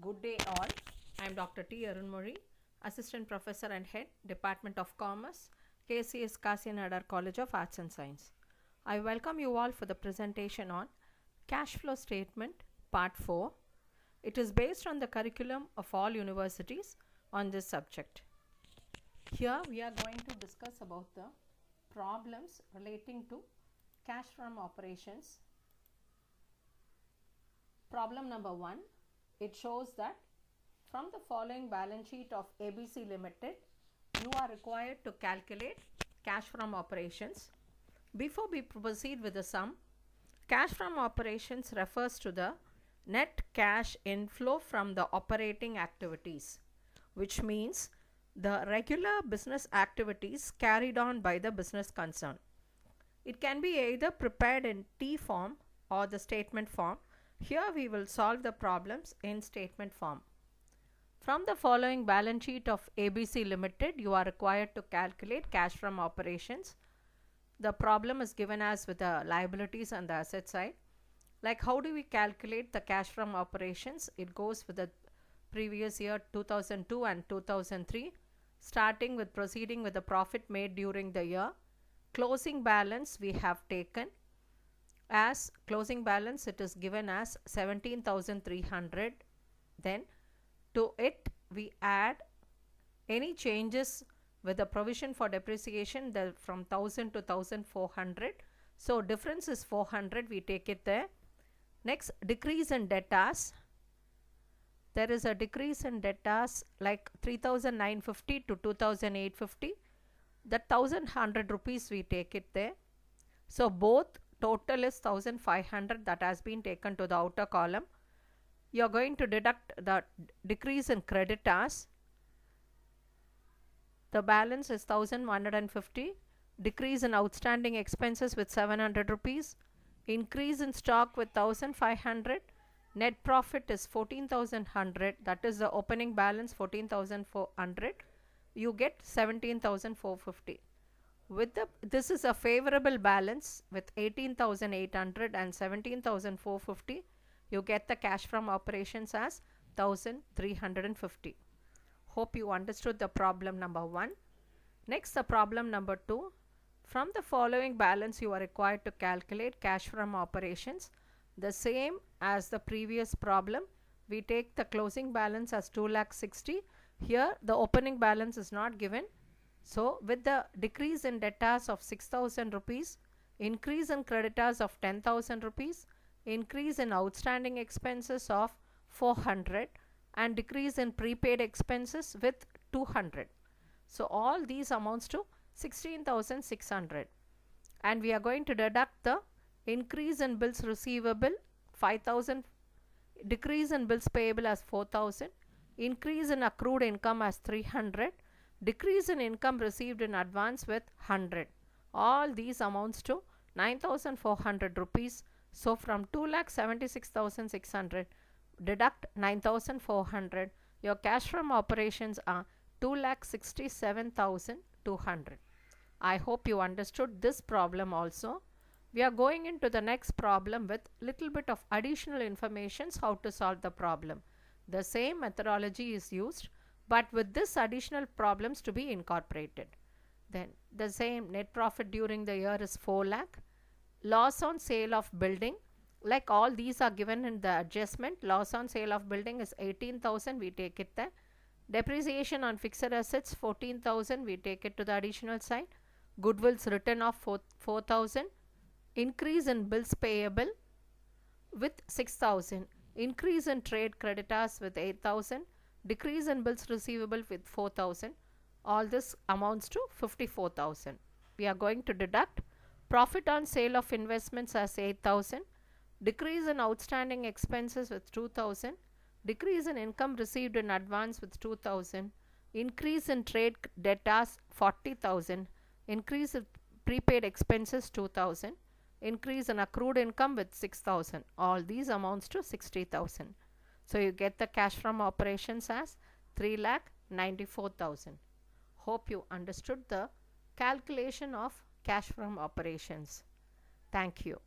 Good day all. I am Dr. T. Arunmozhi, Assistant Professor and Head, Department of Commerce, KCS Kasiyanagar College of Arts and Science. I welcome you all for the presentation on Cash Flow Statement Part 4. It is based on the curriculum of all universities on this subject. Here we are going to discuss about the problems relating to cash from operations. Problem number 1. It shows that from the following balance sheet of ABC Limited, you are required to calculate cash from operations. Before we proceed with the sum, cash from operations refers to the net cash inflow from the operating activities, which means the regular business activities carried on by the business concern. It can be either prepared in T form or the statement form. Here we will solve the problems in statement form. From the following balance sheet of ABC Limited, you are required to calculate cash from operations. The problem is given as with the liabilities and the asset side. Like how do we calculate the cash from operations? It goes with the previous year 2002 and 2003, starting with proceeding with the profit made during the year. Closing balance we have taken. As closing balance, it is given as 17,300. Then to it we add any changes with the provision for depreciation from 1000 to 1400. So difference is 400, we take it there. Next, decrease in debtors. There is a decrease in debtors like 3,950 to 2,850. That 1,100 rupees we take it there. So both total is 1,500 that has been taken to the outer column. You are going to deduct the decrease in creditors. The balance is 1,150. Decrease in outstanding expenses with 700 rupees. Increase in stock with 1,500. Net profit is 14,100. That is the opening balance 14,400. You get 17,450. This is a favorable balance with 18,800 and 17,450. You get the cash from operations as 1,350. Hope you understood the problem number 1. Next, the problem number 2. From the following balance, you are required to calculate cash from operations. The same as the previous problem. We take the closing balance as 2,60,000. Here, the opening balance is not given. So, with the decrease in debtors of 6,000 rupees, increase in creditors of 10,000 rupees, increase in outstanding expenses of 400 and decrease in prepaid expenses with 200. So, all these amounts to 16,600. And we are going to deduct the increase in bills receivable 5,000, decrease in bills payable as 4,000, increase in accrued income as 300, decrease in income received in advance with 100. All these amounts to 9,400 rupees. So from 2,76,600 deduct 9,400. Your cash from operations are 2,67,200. I hope you understood this problem also. We are going into the next problem with little bit of additional information how to solve the problem. The same methodology is used, but with this additional problems to be incorporated. Then the same net profit during the year is 4 lakh. Loss on sale of building, like all these are given in the adjustment. Loss on sale of building is 18,000, we take it there. Depreciation on fixed assets 14,000, we take it to the additional side. Goodwill's written off 4,000. Increase in bills payable with 6,000. Increase in trade creditors with 8,000. Decrease in bills receivable with 4,000. All this amounts to 54,000. We are going to deduct profit on sale of investments as 8,000. Decrease in outstanding expenses with 2,000. Decrease in income received in advance with 2,000. Increase in trade debtors 40,000. Increase in prepaid expenses 2,000. Increase in accrued income with 6,000. All these amounts to 60,000. So you get the cash from operations as 3,94,000. Hope you understood the calculation of cash from operations. Thank you.